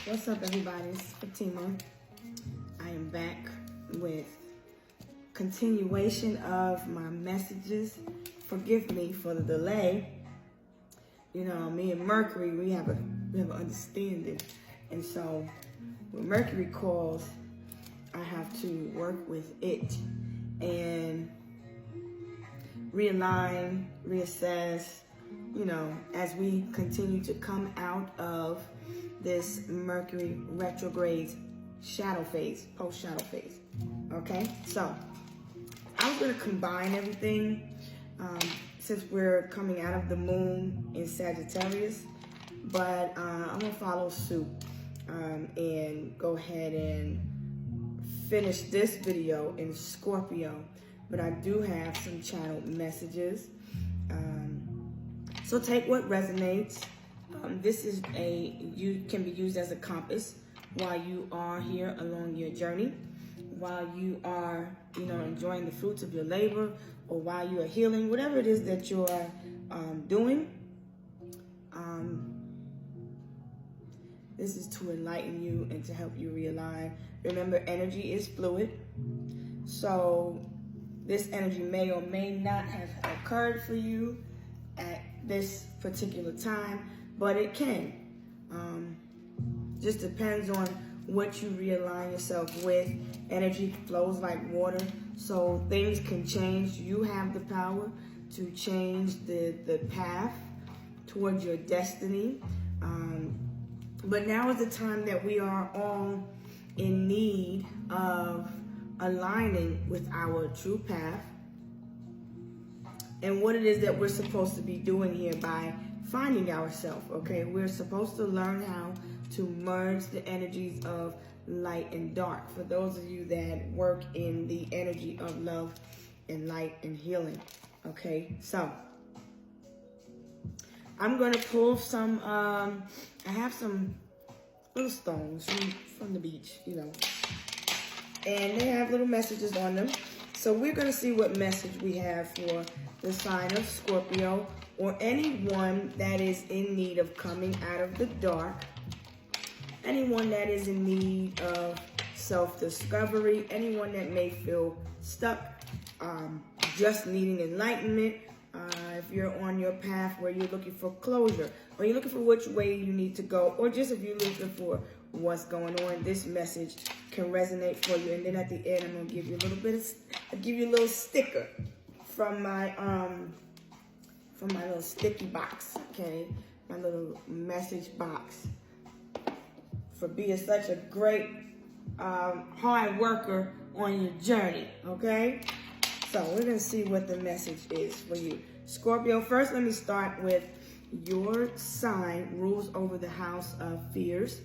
What's up, everybody? It's Fatima. I am back with continuation of my messages. Forgive me for the delay. You know, me and Mercury, we have an understanding, and so when Mercury calls, I have to work with it and realign, reassess. You know, as we continue to come out of this Mercury retrograde shadow phase, post-shadow phase. Okay, so I was going to combine everything since we're coming out of the moon in Sagittarius, but I'm going to follow suit and go ahead and finish this video in Scorpio, but I do have some channel messages. So take what resonates. This is can be used as a compass while you are here along your journey, while you are, enjoying the fruits of your labor, or while you are healing, whatever it is that you are doing. This is to enlighten you and to help you realign. Remember, energy is fluid, so this energy may or may not have occurred for you at this particular time, but it can. Just depends on what you realign yourself with. Energy flows like water, so things can change. You have the power to change the path towards your destiny. But now is the time that we are all in need of aligning with our true path and what it is that we're supposed to be doing here by finding ourselves, okay? We're supposed to learn how to merge the energies of light and dark. For those of you that work in the energy of love and light and healing, okay? So I'm gonna pull some, I have some little stones from the beach, and they have little messages on them. So we're gonna see what message we have for the sign of Scorpio, or anyone that is in need of coming out of the dark, anyone that is in need of self-discovery, anyone that may feel stuck, just needing enlightenment, if you're on your path where you're looking for closure, or you're looking for which way you need to go, or just if you're looking for what's going on, this message can resonate for you. And then at the end, I'm gonna give you a little sticker from my little sticky box, okay? My little message box for being such a great hard worker on your journey, okay? So we're gonna see what the message is for you. Scorpio, first let me start with your sign rules over the house of fears.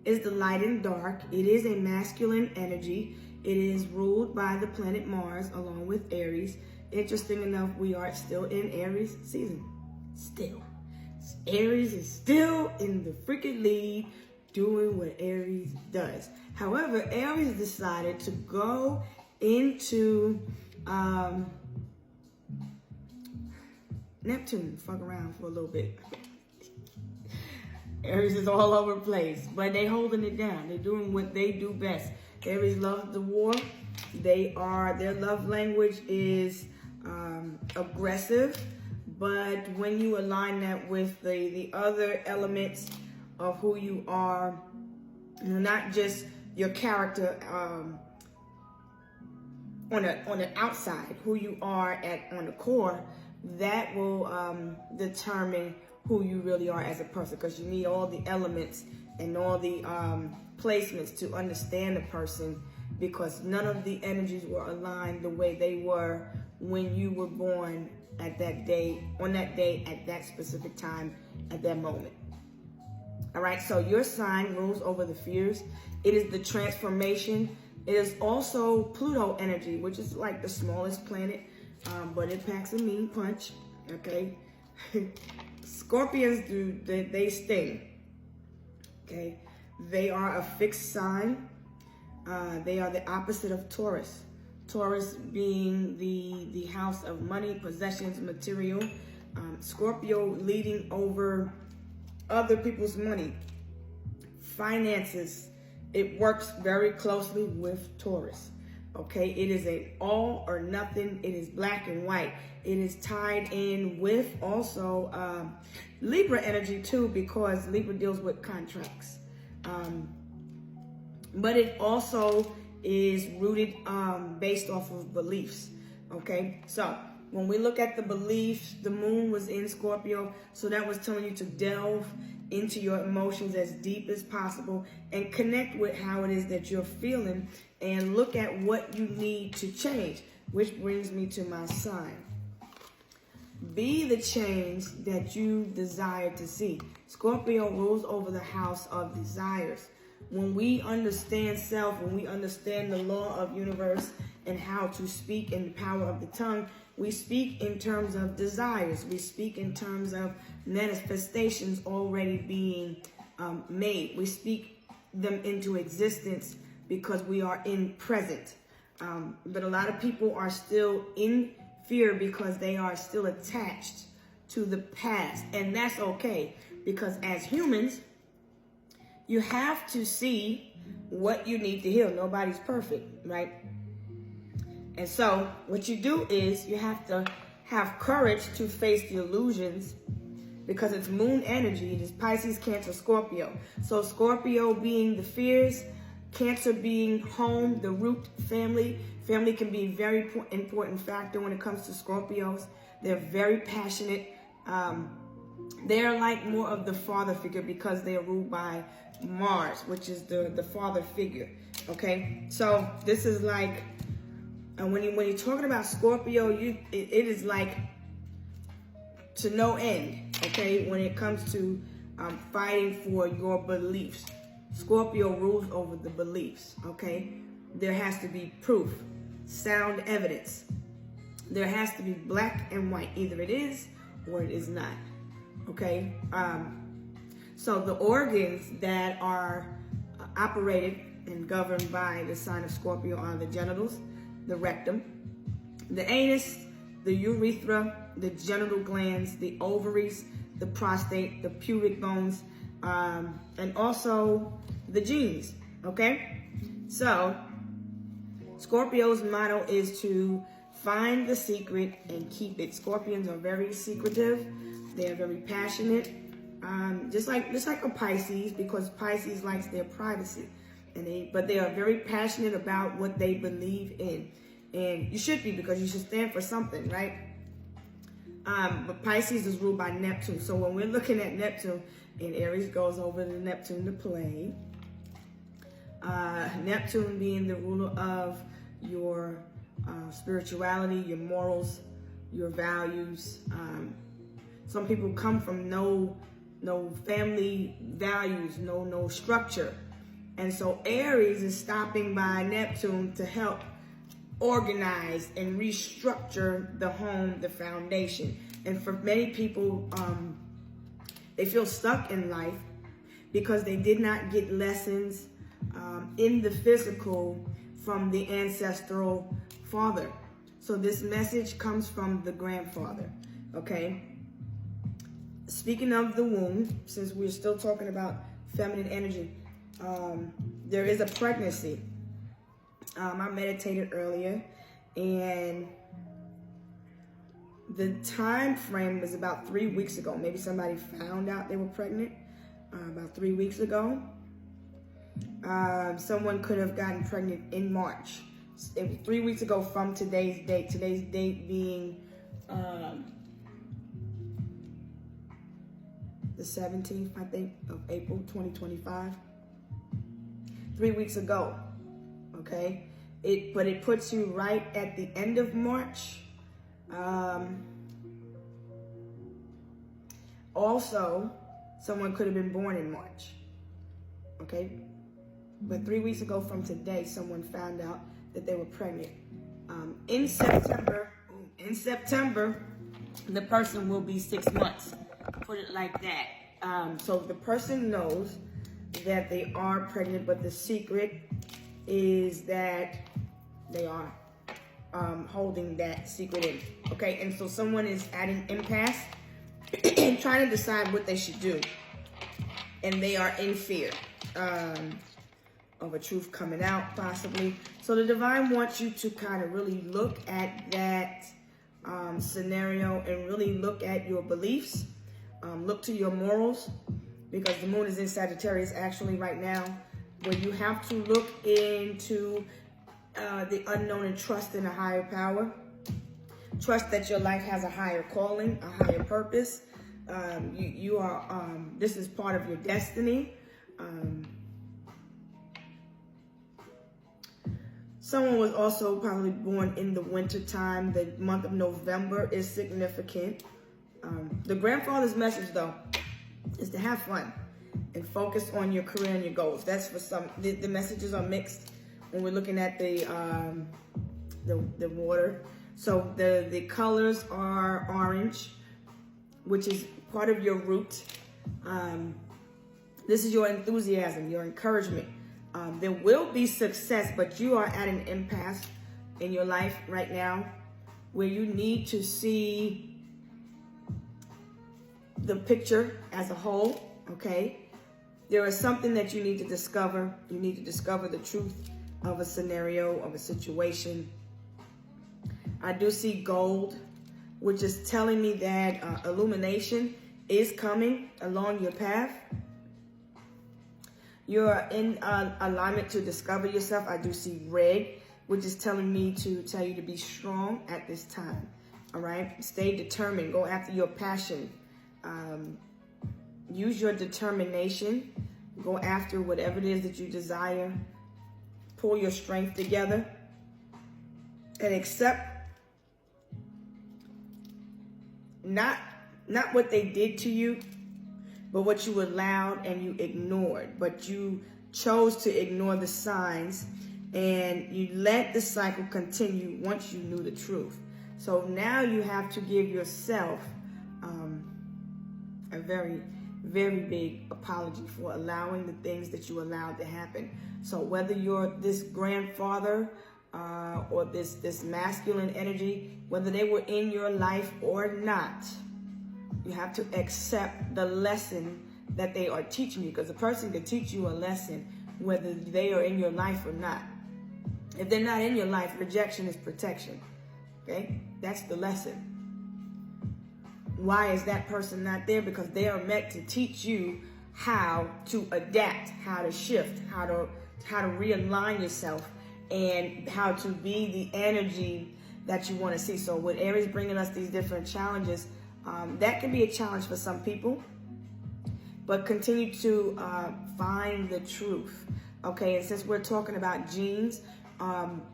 Is the light and dark. It is a masculine energy. It is ruled by the planet Mars along with Aries. Interesting enough, we are still in Aries season. Still. Aries is still in the freaking lead doing what Aries does. However, Aries decided to go into Neptune, fuck around for a little bit. Aries is all over the place, but they holding it down. They're doing what they do best. Aries loves the war. Their love language is aggressive, but when you align that with the other elements of who you are, not just your character on the outside, who you are on the core, that will determine who you really are as a person, because you need all the elements and all the placements to understand the person, because none of the energies were aligned the way they were when you were born at that day, on that day, at that specific time, at that moment. All right, so your sign rules over the fears. It is the transformation. It is also Pluto energy, which is like the smallest planet, but it packs a mean punch, okay? Scorpions they sting, okay? They are a fixed sign. They are the opposite of Taurus. Taurus being the house of money, possessions, material. Scorpio leading over other people's money. finances, it works very closely with Taurus. Okay, it is a all or nothing. It is black and white. It is tied in with also Libra energy too, because Libra deals with contracts. But it also is rooted based off of beliefs. Okay, so when we look at the beliefs, the moon was in Scorpio, so that was telling you to delve into your emotions as deep as possible and connect with how it is that you're feeling and look at what you need to change, which brings me to my sign. Be the change that you desire to see. Scorpio rules over the house of desires. When we understand self, when we understand the law of universe and how to speak in the power of the tongue, we speak in terms of desires. We speak in terms of manifestations already being made. We speak them into existence because we are in present. But a lot of people are still in fear because they are still attached to the past. And that's okay, because as humans, you have to see what you need to heal. Nobody's perfect, right? And so what you do is you have to have courage to face the illusions, because it's moon energy. It is Pisces, Cancer, Scorpio. So Scorpio being the fears, Cancer being home, the root family. Family can be a very important factor when it comes to Scorpios. They're very passionate. They're like more of the father figure because they are ruled by Mars, which is the father figure. Okay, so this is like when you're talking about Scorpio, it is like to no end. Okay, when it comes to fighting for your beliefs, Scorpio rules over the beliefs. Okay, there has to be proof, sound evidence. There has to be black and white. Either it is or it is not. Okay, so the organs that are operated and governed by the sign of Scorpio are the genitals, the rectum, the anus, the urethra, the genital glands, the ovaries, the prostate, the pubic bones, and also the genes. Okay, so Scorpio's motto is to find the secret and keep it. Scorpions are very secretive. They're very passionate, just like a Pisces, because Pisces likes their privacy, but they are very passionate about what they believe in, and you should be, because you should stand for something, right? But Pisces is ruled by Neptune, so when we're looking at Neptune, and Aries goes over to Neptune to play, Neptune being the ruler of your spirituality, your morals, your values. Some people come from no family values, no structure. And so Aries is stopping by Neptune to help organize and restructure the home, the foundation. And for many people, they feel stuck in life because they did not get lessons in the physical from the ancestral father. So this message comes from the grandfather, okay? Speaking of the womb, since we're still talking about feminine energy, there is a pregnancy. I meditated earlier, and the time frame was about 3 weeks ago. Maybe somebody found out they were pregnant about 3 weeks ago. Someone could have gotten pregnant in March. It was 3 weeks ago from today's date. Today's date being the 17th, I think, of April 2025. 3 weeks ago, okay? But it puts you right at the end of March. Also, someone could have been born in March, okay? But 3 weeks ago from today, someone found out that they were pregnant. In September, the person will be 6 months. Put it like that. So the person knows that they are pregnant, but the secret is that they are holding that secret in. Okay, and so someone is at an impasse and trying to decide what they should do, and they are in fear. of a truth coming out, possibly. So the divine wants you to kind of really look at that scenario and really look at your beliefs, look to your morals, because the moon is in Sagittarius actually right now, where you have to look into the unknown and trust in a higher power. Trust that your life has a higher calling, a higher purpose. You are, this is part of your destiny. Someone was also probably born in the winter time. The month of November is significant. The grandfather's message, though, is to have fun and focus on your career and your goals. That's for some. The messages are mixed when we're looking at the water. So the colors are orange, which is part of your root. This is your enthusiasm, your encouragement. There will be success, but you are at an impasse in your life right now where you need to see the picture as a whole, okay? There is something that you need to discover. You need to discover the truth of a scenario, of a situation. I do see gold, which is telling me that illumination is coming along your path. You're in alignment to discover yourself. I do see red, which is telling me to tell you to be strong at this time. All right? Stay determined. Go after your passion. Use your determination. Go after whatever it is that you desire. Pull your strength together. And accept not what they did to you, but what you allowed and you ignored. But you chose to ignore the signs and you let the cycle continue once you knew the truth. So now you have to give yourself a very, very big apology for allowing the things that you allowed to happen. So whether you're this grandfather or this masculine energy, whether they were in your life or not, you have to accept the lesson that they are teaching you, because a person can teach you a lesson whether they are in your life or not. If they're not in your life, rejection is protection. Okay? That's the lesson. Why is that person not there? Because they are meant to teach you how to adapt, how to shift, how to realign yourself, and how to be the energy that you want to see. So with Aries bringing us these different challenges, that can be a challenge for some people, but continue to find the truth. Okay, and since we're talking about genes,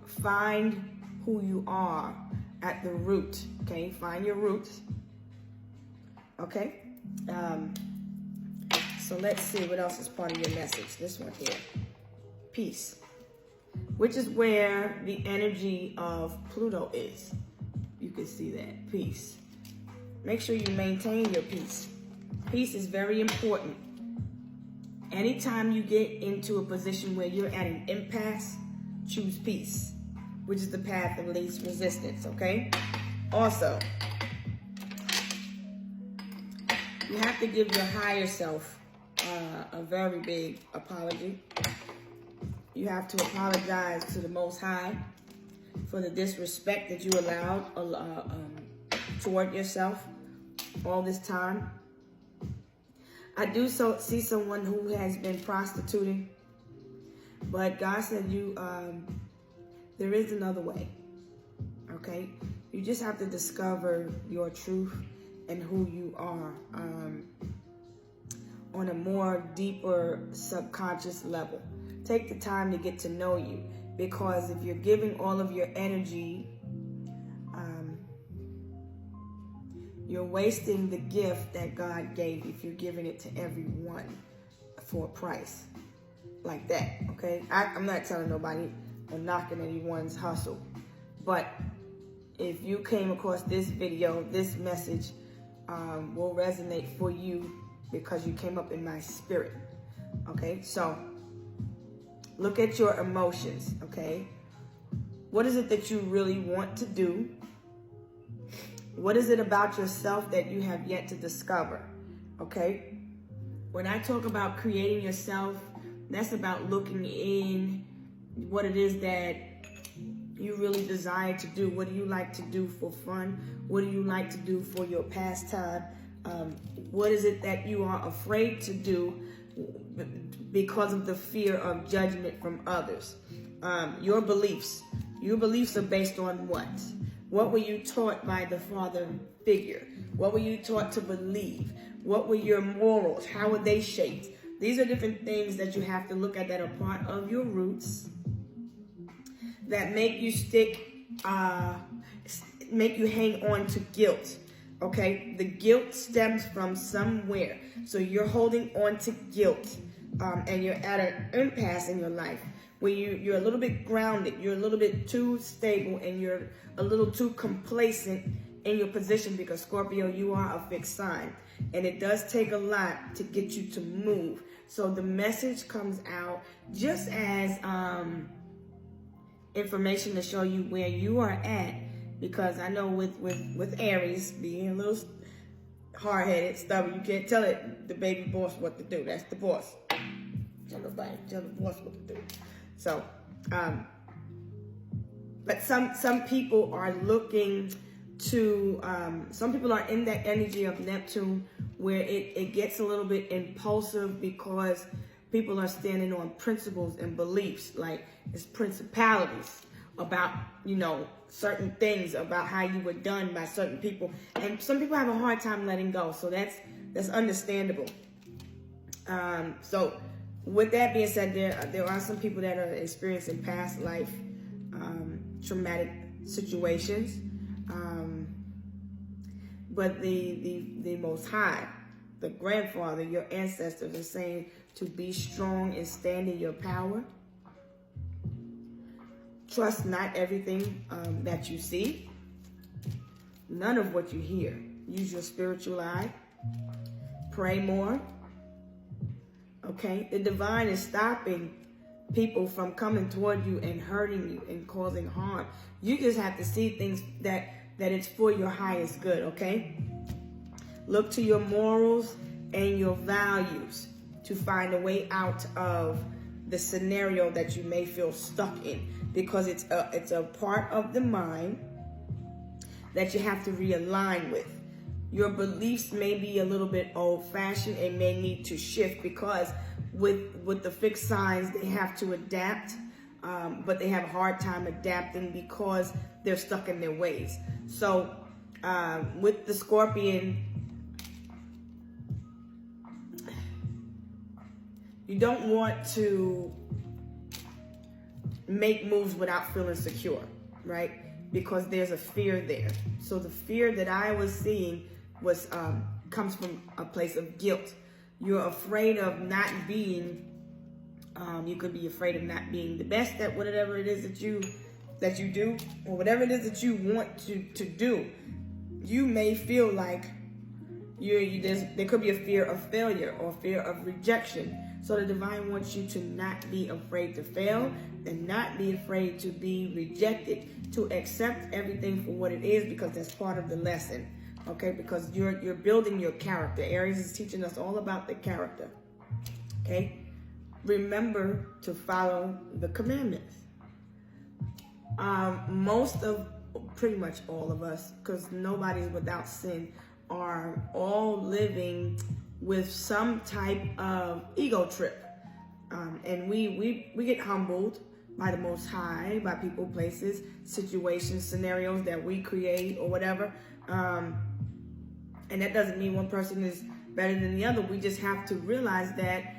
find who you are at the root. Okay, find your roots. Okay, so let's see what else is part of your message. This one here, peace, which is where the energy of Pluto is. You can see that, peace. Make sure you maintain your peace. Peace is very important. Anytime you get into a position where you're at an impasse, choose peace, which is the path of least resistance, okay? Also, you have to give your higher self a very big apology. You have to apologize to the Most High for the disrespect that you allowed toward yourself all this time. I do see someone who has been prostituting, but God said there is another way. Okay, you just have to discover your truth and who you are on a more deeper subconscious level. Take the time to get to know you, because if you're giving all of your energy, you're wasting the gift that God gave you if you're giving it to everyone for a price like that, okay? I'm not telling nobody or knocking anyone's hustle, but if you came across this video, this message will resonate for you because you came up in my spirit, okay? So look at your emotions, okay? What is it that you really want to do? What is it about yourself that you have yet to discover? Okay? When I talk about creating yourself, That's about looking in what it is that you really desire to do. What do you like to do for fun? What do you like to do for your pastime? What is it that you are afraid to do because of the fear of judgment from others? Your beliefs. Your beliefs are based on what? What were you taught by the father figure? What were you taught to believe? What were your morals? How were they shaped? These are different things that you have to look at that are part of your roots that make you make you hang on to guilt. Okay, the guilt stems from somewhere. So you're holding on to guilt, and you're at an impasse in your life where you're a little bit grounded, you're a little bit too stable, and you're a little too complacent in your position, because Scorpio, you are a fixed sign, and it does take a lot to get you to move. So the message comes out just as information to show you where you are at, because I know with Aries being a little hard-headed, stubborn, you can't tell the baby boss what to do. That's the boss. Tell the boss what to do. So, but some people are looking to, some people are in that energy of Neptune where it gets a little bit impulsive, because people are standing on principles and beliefs, like it's principalities about, certain things about how you were done by certain people. And some people have a hard time letting go. So that's understandable. So with that being said, there are some people that are experiencing past life traumatic situations. But the Most High, the grandfather, your ancestors, are saying to be strong and stand in your power. Trust not everything that you see, none of what you hear. Use your spiritual eye. Pray more. Okay? The divine is stopping people from coming toward you and hurting you and causing harm. You just have to see things that it's for your highest good, okay? Look to your morals and your values to find a way out of the scenario that you may feel stuck in, because it's a part of the mind that you have to realign with. Your beliefs may be a little bit old-fashioned and may need to shift, because with the fixed signs, they have to adapt, but they have a hard time adapting because they're stuck in their ways. So with the Scorpion, you don't want to make moves without feeling secure, right? Because there's a fear there. So the fear that I was seeing was comes from a place of guilt. You're afraid of not being, you could be afraid of not being the best at whatever it is that you do, or whatever it is that you want to do. You may feel like there could be a fear of failure or fear of rejection. So the divine wants you to not be afraid to fail and not be afraid to be rejected, to accept everything for what it is, because that's part of the lesson. Okay, because you're building your character. Aries is teaching us all about the character. Okay, remember to follow the commandments. Pretty much all of us, because nobody's without sin, are all living with some type of ego trip, and we get humbled by the Most High, by people, places, situations, scenarios that we create or whatever. And that doesn't mean one person is better than the other. We just have to realize that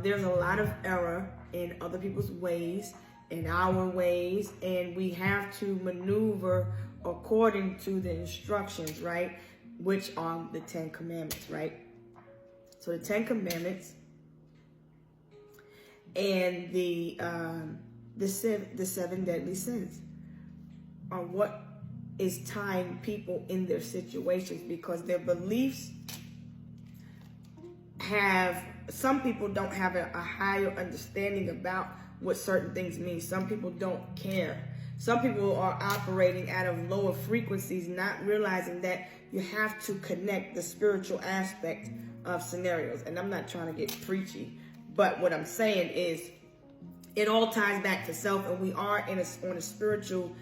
there's a lot of error in other people's ways, in our ways, and we have to maneuver according to the instructions, right? Which are the 10 Commandments, right? So the 10 Commandments and the 7 deadly sins are what is tying people in their situations, because their beliefs some people don't have a higher understanding about what certain things mean. Some people don't care. Some people are operating out of lower frequencies, not realizing that you have to connect the spiritual aspect of scenarios. And I'm not trying to get preachy, But what I'm saying is, it all ties back to self, and we are on a spiritual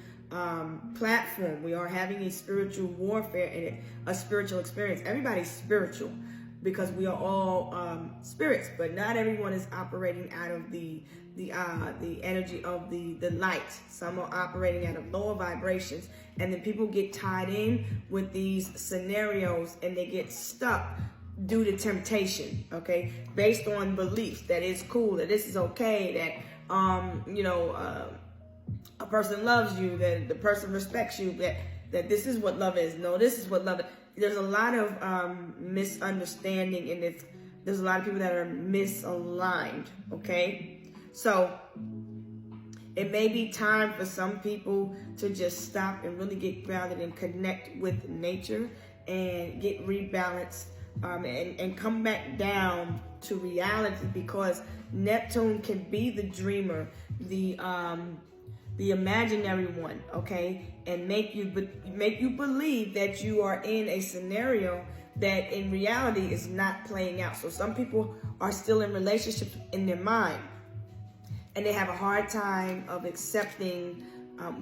platform. We are having a spiritual warfare and a spiritual experience. Everybody's spiritual because we are all spirits, but not everyone is operating out of the energy of the light. Some are operating out of lower vibrations, and then people get tied in with these scenarios and they get stuck due to temptation, okay, based on beliefs that it's cool, that this is okay, that a person loves you, that the person respects you, that this is what love is. No, this is what love is. There's a lot of misunderstanding, and there's a lot of people that are misaligned, okay? So it may be time for some people to just stop and really get grounded and connect with nature and get rebalanced, and come back down to reality, because Neptune can be the dreamer, the imaginary one, okay, and make you believe that you are in a scenario that in reality is not playing out. So some people are still in relationships in their mind, and they have a hard time of accepting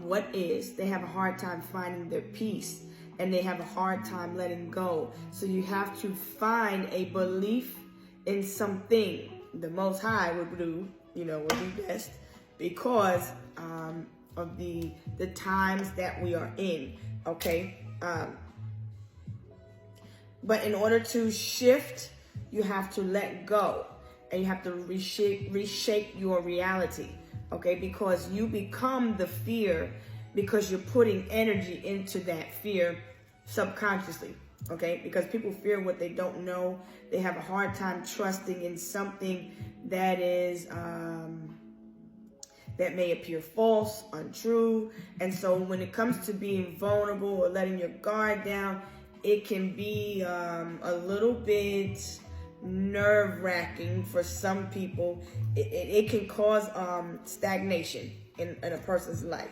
what is. They have a hard time finding their peace, and they have a hard time letting go. So you have to find a belief in something. The Most High would do, would be best, because of the times that we are in, okay? But in order to shift, you have to let go, and you have to reshape your reality, okay? Because you become the fear because you're putting energy into that fear subconsciously, okay? Because people fear what they don't know. They have a hard time trusting in something that is that may appear false, untrue. And so when it comes to being vulnerable or letting your guard down, it can be a little bit nerve-wracking for some people. It can cause stagnation in a person's life.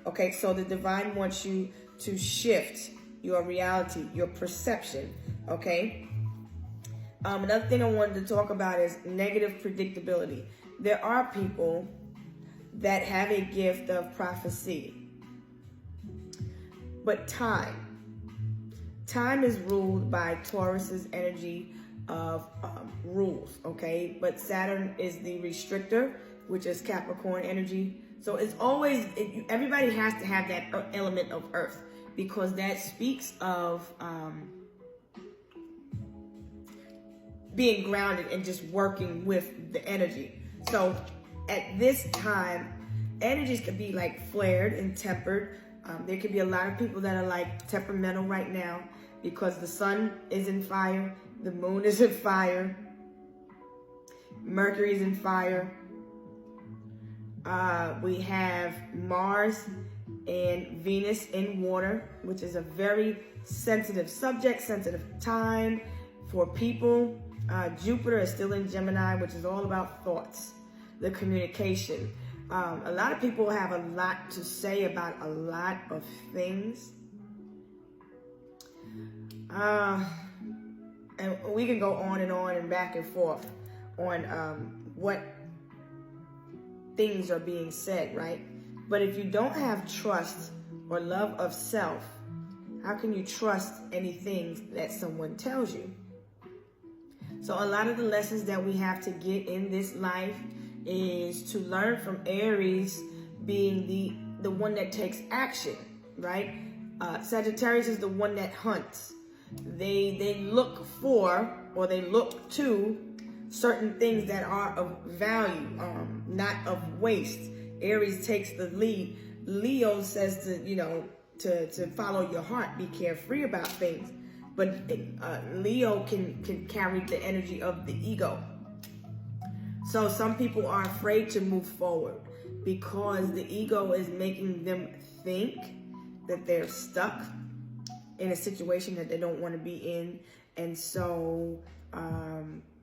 Okay, so the divine wants you to shift your reality, your perception, okay? Another thing I wanted to talk about is negative predictability. There are people that have a gift of prophecy, but time is ruled by Taurus's energy of rules, okay? But Saturn is the restrictor, which is Capricorn energy. So it's always, everybody has to have that element of Earth, because that speaks of being grounded and just working with the energy. So at this time, energies could be like flared and tempered. There could be a lot of people that are like temperamental right now, because the sun is in fire, the moon is in fire, Mercury is in fire. We have Mars and Venus in water, which is a very sensitive subject, sensitive time for people. Jupiter is still in Gemini, which is all about thoughts, the communication. A lot of people have a lot to say about a lot of things. And we can go on and back and forth on what things are being said, right? But if you don't have trust or love of self, how can you trust anything that someone tells you? So a lot of the lessons that we have to get in this life is to learn from Aries being the one that takes action, right? Sagittarius is the one that hunts. They look for, or they look to, certain things that are of value, not of waste. Aries takes the lead. Leo says to follow your heart, be carefree about things. But Leo can carry the energy of the ego. So some people are afraid to move forward because the ego is making them think that they're stuck in a situation that they don't want to be in. And so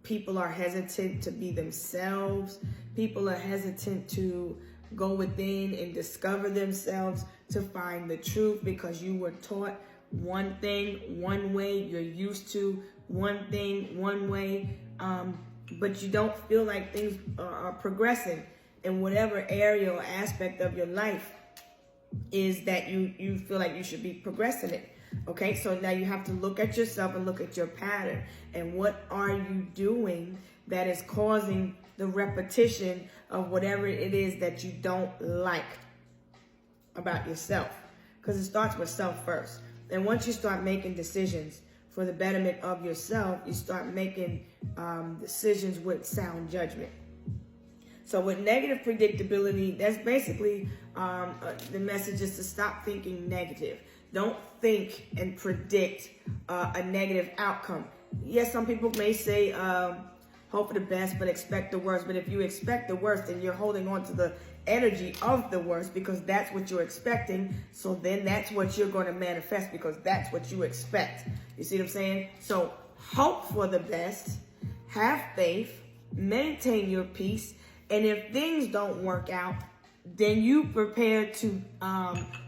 people are hesitant to be themselves. People are hesitant to go within and discover themselves, to find the truth, because you were taught one thing, one way, you're used to one thing, one way. but you don't feel like things are progressing in whatever area or aspect of your life is that you feel like you should be progressing it. Okay, so now you have to look at yourself and look at your pattern, and what are you doing that is causing the repetition of whatever it is that you don't like about yourself, because it starts with self first. And once you start making decisions for the betterment of yourself, you start making decisions with sound judgment. So with negative predictability, that's basically the message is to stop thinking negative. Don't think and predict a negative outcome. Yes, some people may say, hope for the best, but expect the worst. But if you expect the worst, then you're holding on to the energy of the worst, because that's what you're expecting. So then that's what you're going to manifest, because that's what you expect. You see what I'm saying? So hope for the best, have faith, maintain your peace. And if things don't work out, then you prepare to,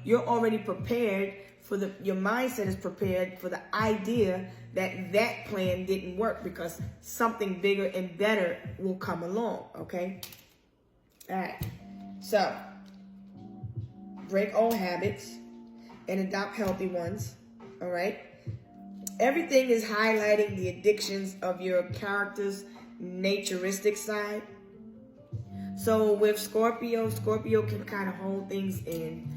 you're already prepared for your mindset is prepared for the idea that that plan didn't work, because something bigger and better will come along, okay? All right, so break old habits and adopt healthy ones, all right? Everything is highlighting the addictions of your character's naturistic side. So with Scorpio can kind of hold things in,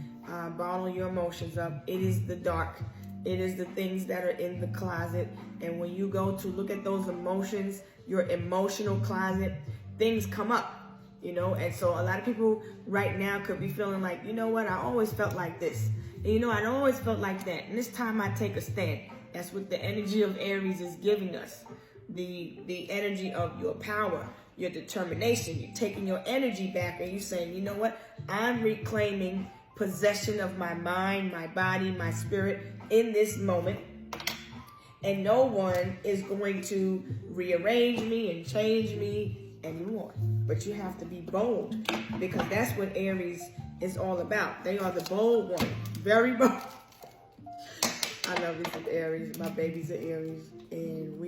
bottle your emotions up. It is the dark. It is the things that are in the closet. And when you go to look at those emotions, your emotional closet, things come up, you know. And so a lot of people right now could be feeling like, you know what, I always felt like this. And you know, I always felt like that. And this time I take a stand. That's what the energy of Aries is giving us. The energy of your power, your determination. You're taking your energy back and you're saying, you know what, I'm reclaiming possession of my mind, my body, my spirit in this moment. And no one is going to rearrange me and change me anymore. But you have to be bold, because that's what Aries is all about. They are the bold one. Very bold. I love me some Aries. My babies are Aries. And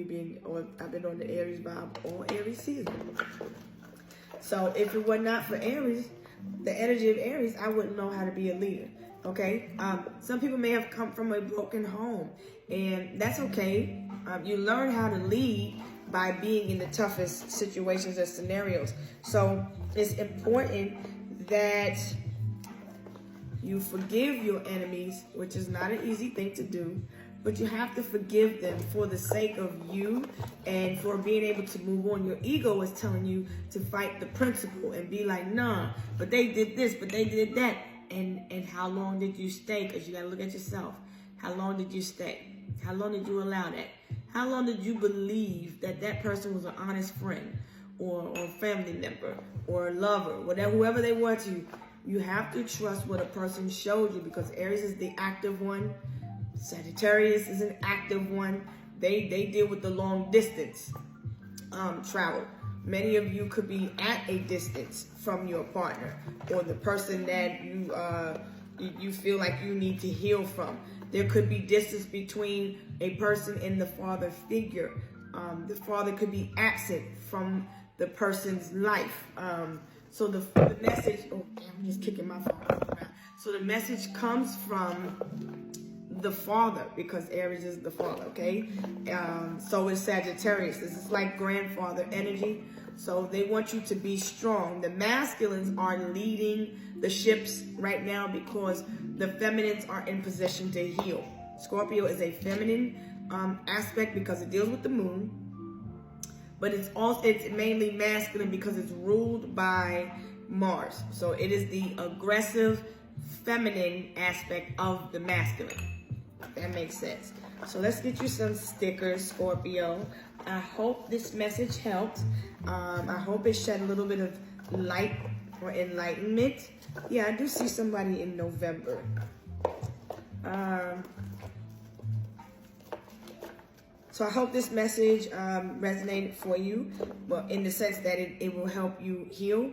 I've been on the Aries vibe all Aries season. So if it were not for Aries, the energy of Aries, I wouldn't know how to be a leader. Okay? Some people may have come from a broken home, and that's okay. You learn how to lead by being in the toughest situations or scenarios. So it's important that you forgive your enemies, which is not an easy thing to do, but you have to forgive them for the sake of you and for being able to move on. Your ego is telling you to fight the principle and be like, nah, but they did this, but they did that. And how long did you stay? Because you got to look at yourself. How long did you stay? How long did you allow that? How long did you believe that that person was an honest friend or family member or lover, whatever, whoever they were to you? You have to trust what a person showed you, because Aries is the active one. Sagittarius is an active one. They deal with the long distance travel. Many of you could be at a distance from your partner or the person that you feel like you need to heal from. There could be distance between a person and the father figure. The father could be absent from the person's life. So the message, I'm just kicking my phone around. So the message comes from the father, because Aries is the father, okay? So is Sagittarius. This is like grandfather energy. So they want you to be strong. The masculines are leading the ships right now because the feminines are in position to heal. Scorpio is a feminine aspect because it deals with the moon. But it's mainly masculine because it's ruled by Mars. So it is the aggressive feminine aspect of the masculine. That makes sense. So let's get you some stickers, Scorpio. I hope this message helped. I hope it shed a little bit of light or enlightenment. Yeah, I do see somebody in November. So I hope this message resonated for you, but in the sense that it will help you heal.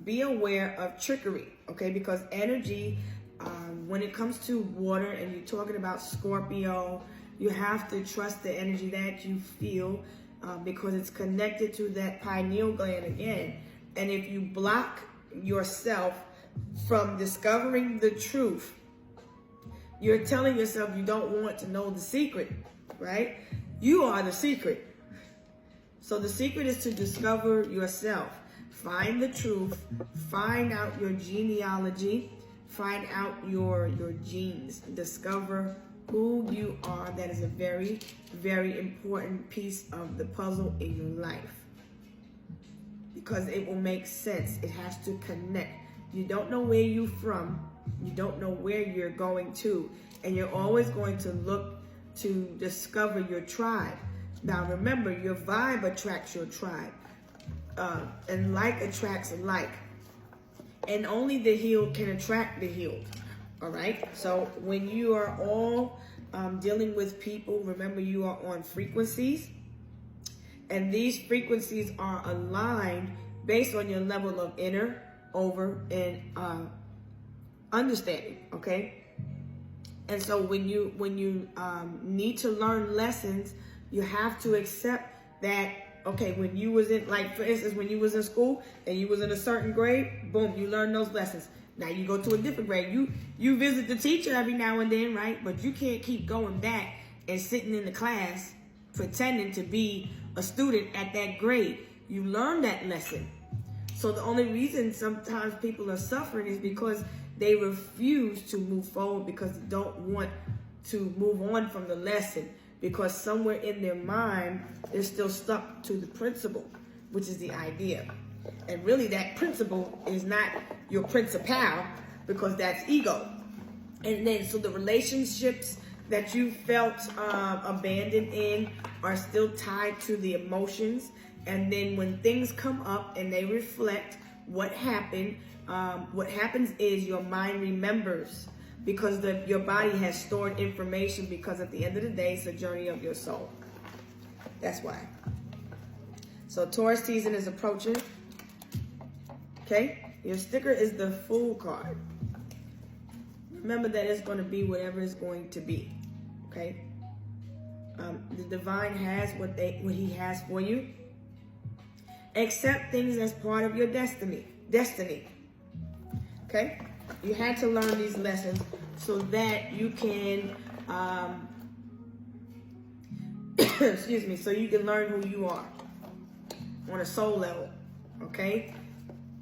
Be aware of trickery, okay? Because energy, when it comes to water and you're talking about Scorpio, you have to trust the energy that you feel. because it's connected to that pineal gland again. And if you block yourself from discovering the truth, you're telling yourself you don't want to know the secret, right? You are the secret. So the secret is to discover yourself. Find the truth. Find out your genealogy. Find out your genes. Discover who you are. That is a very, very important piece of the puzzle in your life, because it will make sense. It has to connect. You don't know where you're from. You don't know where you're going to. And you're always going to look to discover your tribe. Now remember, your vibe attracts your tribe. And like attracts like. And only the healed can attract the healed. All right? So when you are all dealing with people, remember you are on frequencies. And these frequencies are aligned based on your level of inner, over, and understanding, okay? And so when you need to learn lessons, you have to accept that, okay, when you was in, like for instance, when you was in school and you was in a certain grade, boom, you learn those lessons. Now you go to a different grade. You visit the teacher every now and then, right? But you can't keep going back and sitting in the class pretending to be a student at that grade. You learn that lesson. So the only reason sometimes people are suffering is because they refuse to move forward, because they don't want to move on from the lesson, because somewhere in their mind, they're still stuck to the principle, which is the idea. And really that principle is not your principal, because that's ego. And then, so the relationships that you felt abandoned in are still tied to the emotions. And then when things come up and they reflect what happened, what happens is your mind remembers, because your body has stored information, because at the end of the day, it's the journey of your soul. That's why. So Taurus season is approaching. Okay? Your sticker is the Fool card. Remember that it's going to be whatever it's going to be. Okay? The divine has what he has for you. Accept things as part of your destiny. Okay? You had to learn these lessons so that you can, excuse me, so you can learn who you are on a soul level. Okay?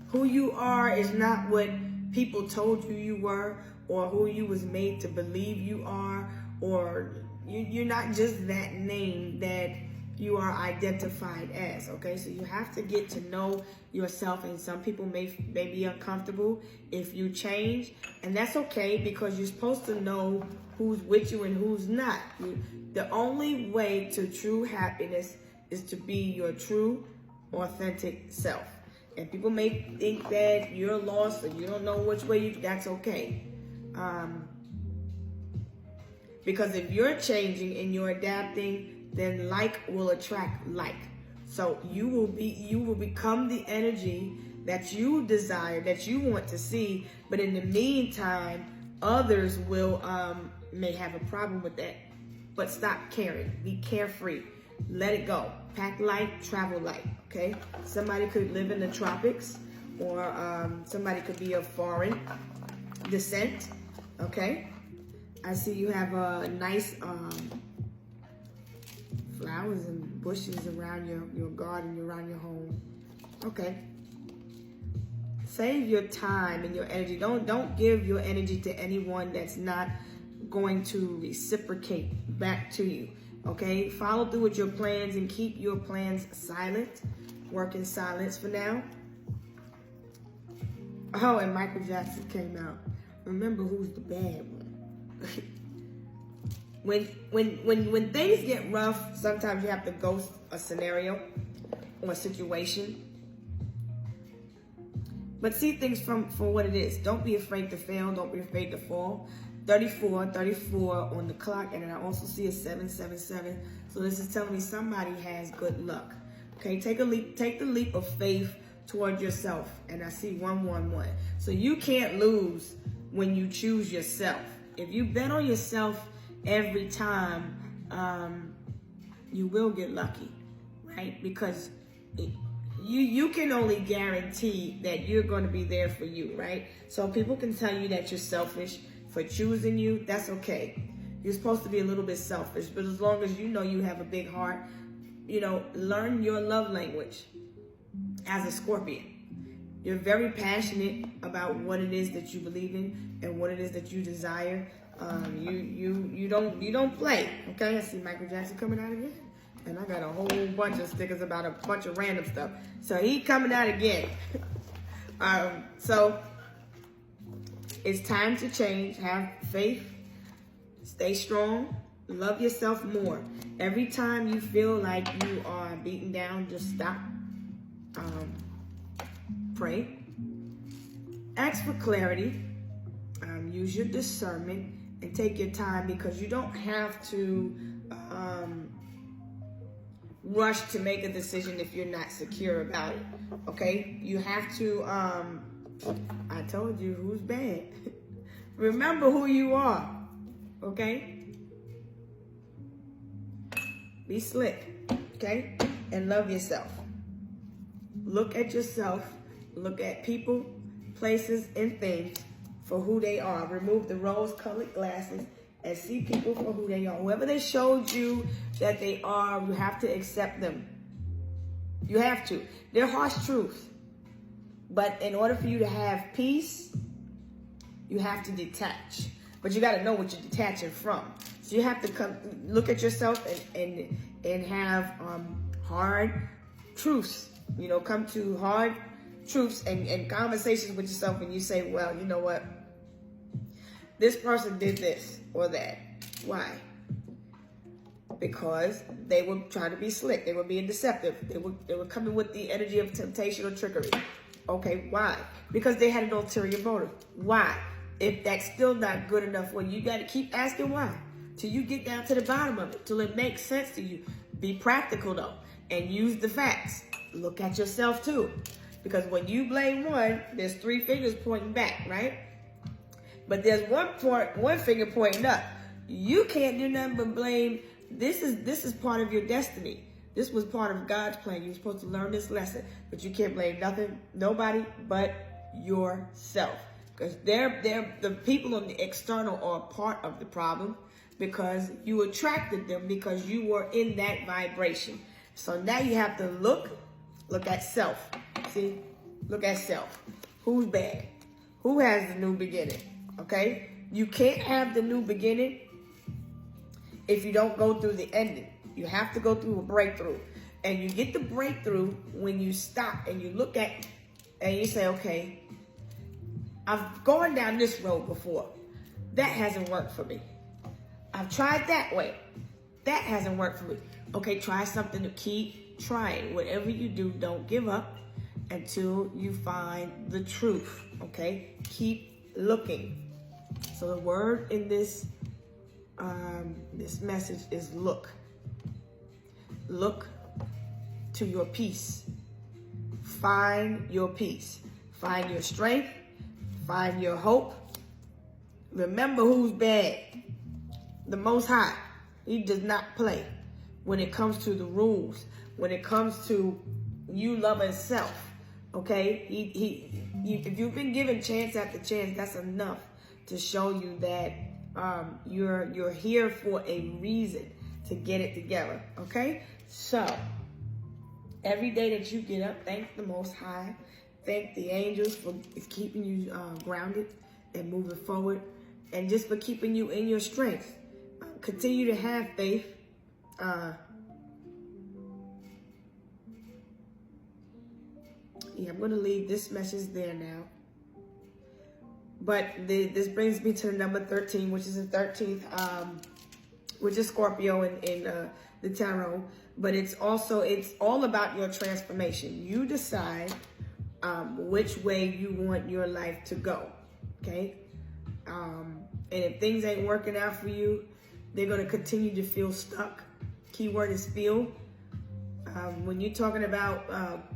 Who you are is not what people told you were, or who you was made to believe you are, or you're not just that name that you are identified as, okay? So you have to get to know yourself, and some people may be uncomfortable if you change, and that's okay, because you're supposed to know who's with you and who's not. The only way to true happiness is to be your true, authentic self. And people may think that you're lost or you don't know which way that's okay. Because if you're changing and you're adapting, then like will attract like. So you will become the energy that you desire, that you want to see. But in the meantime, others will may have a problem with that. But stop caring. Be carefree. Let it go. Pack light, travel light. Okay? Somebody could live in the tropics, or somebody could be of foreign descent. Okay? I see you have a nice flowers and bushes around your garden, around your home. Okay. Save your time and your energy. Don't give your energy to anyone that's not going to reciprocate back to you. Okay? Follow through with your plans and keep your plans silent. Work in silence for now. Oh, and Michael Jackson came out. Remember who's the bad one. When things get rough, sometimes you have to ghost a scenario or a situation. But see things for what it is. Don't be afraid to fail. Don't be afraid to fall. 34 on the clock, and then I also see a 777. So this is telling me somebody has good luck. Okay, take the leap of faith toward yourself, and I see 111. So you can't lose when you choose yourself. If you bet on yourself every time, you will get lucky. right? Because you can only guarantee that you're going to be there for you, right? So people can tell you that you're selfish for choosing you. That's okay. You're supposed to be a little bit selfish, but as long as you know you have a big heart, learn your love language as a Scorpion. You're very passionate about what it is that you believe in and what it is that you desire. You don't play. Okay, I see Michael Jackson coming out again, and I got a whole bunch of stickers about a bunch of random stuff. So he coming out again. So it's time to change. Have faith. Stay strong. Love yourself more. Every time you feel like you are beaten down, just stop. Pray. Ask for clarity. Use your discernment and take your time, because you don't have to rush to make a decision if you're not secure about it. Okay? You have to, I told you who's bad. Remember who you are. Okay? Be slick. Okay? And love yourself. Look at yourself. Look at people, places, and things for who they are. Remove the rose-colored glasses and see people for who they are. Whoever they showed you that they are, you have to accept them. You have to. They're harsh truths. But in order for you to have peace, you have to detach. But you got to know what you're detaching from. So you have to come look at yourself and have hard truths. Come to hard truths and conversations with yourself, and you say, well, you know what? This person did this or that. Why? Because they were trying to be slick. They were being deceptive. They were coming with the energy of temptation or trickery. Okay, why? Because they had an ulterior motive. Why? If that's still not good enough, well, you got to keep asking why till you get down to the bottom of it, till it makes sense to you. Be practical though, and use the facts. Look at yourself too. Because when you blame one, there's 3 fingers pointing back, right? But there's one finger pointing up. You can't do nothing but blame. This is part of your destiny. This was part of God's plan. You're supposed to learn this lesson, but you can't blame nobody but yourself. Because the people on the external are part of the problem, because you attracted them because you were in that vibration. So now you have to look at self. See? Look at self. Who's bad? Who has the new beginning? Okay? You can't have the new beginning if you don't go through the ending. You have to go through a breakthrough. And you get the breakthrough when you stop and you look at and you say, okay, I've gone down this road before. That hasn't worked for me. I've tried that way. That hasn't worked for me. Okay, try something to keep trying. Whatever you do, don't give up until you find the truth. Okay? Keep looking. So the word in this message is look. Look to your peace. Find your peace. Find your strength. Find your hope. Remember who's bad. The Most High. He does not play when it comes to the rules. When it comes to you loving self. Okay? If you've been given chance after chance, that's enough to show you that you're here for a reason, to get it together. Okay? So, every day that you get up, thank the Most High. Thank the angels for keeping you grounded and moving forward, and just for keeping you in your strength. Continue to have faith. I'm going to leave this message there now. But this brings me to the number 13, which is the 13th, which is Scorpio in the tarot. But it's all about your transformation. You decide which way you want your life to go. Okay? And if things ain't working out for you, they're going to continue to feel stuck. Keyword is feel. When you're talking about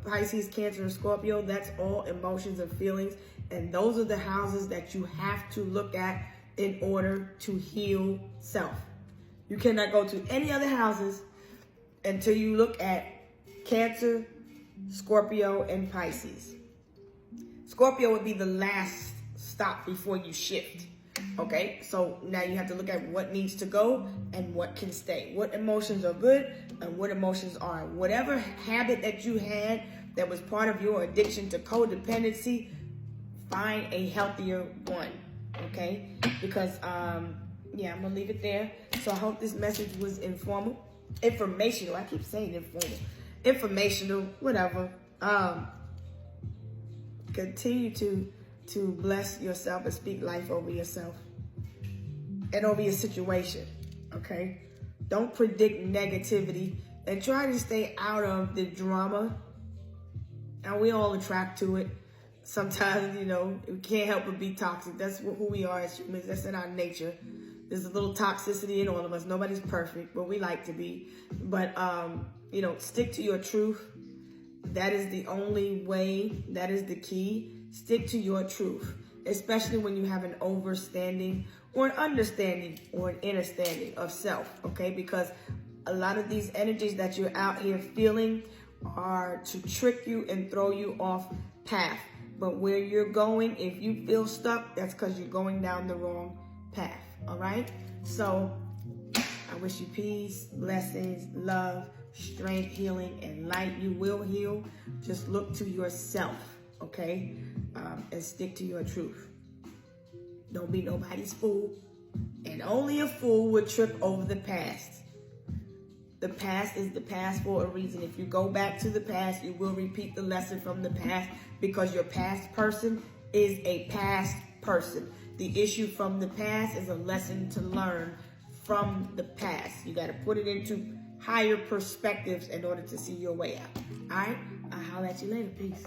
Pisces, Cancer, and Scorpio, that's all emotions and feelings. And those are the houses that you have to look at in order to heal self. You cannot go to any other houses until you look at Cancer, Scorpio, and Pisces. Scorpio would be the last stop before you shift. Okay, so now you have to look at what needs to go and what can stay. What emotions are good and what emotions aren't. Whatever habit that you had that was part of your addiction to codependency, find a healthier one. Okay, because yeah, I'm gonna leave it there. So I hope this message was informational. I keep saying informational, whatever. Continue to bless yourself and speak life over yourself and over your situation, okay? Don't predict negativity and try to stay out of the drama. And we all attract to it. Sometimes, you know, we can't help but be toxic. That's who we are as humans. That's in our nature. There's a little toxicity in all of us. Nobody's perfect, but we like to be. But, you know, stick to your truth. That is the only way. That is the key. Stick to your truth, especially when you have an overstanding or an understanding or an understanding of self, okay? Because a lot of these energies that you're out here feeling are to trick you and throw you off path. But where you're going, if you feel stuck, that's because you're going down the wrong path, all right? So I wish you peace, blessings, love, strength, healing, and light. You will heal. Just look to yourself, okay? And stick to your truth. Don't be nobody's fool. And only a fool would trip over the past. The past is the past for a reason. If you go back to the past, you will repeat the lesson from the past because your past person is a past person. The issue from the past is a lesson to learn from the past. You got to put it into higher perspectives in order to see your way out. All right? I'll holler at you later. Peace.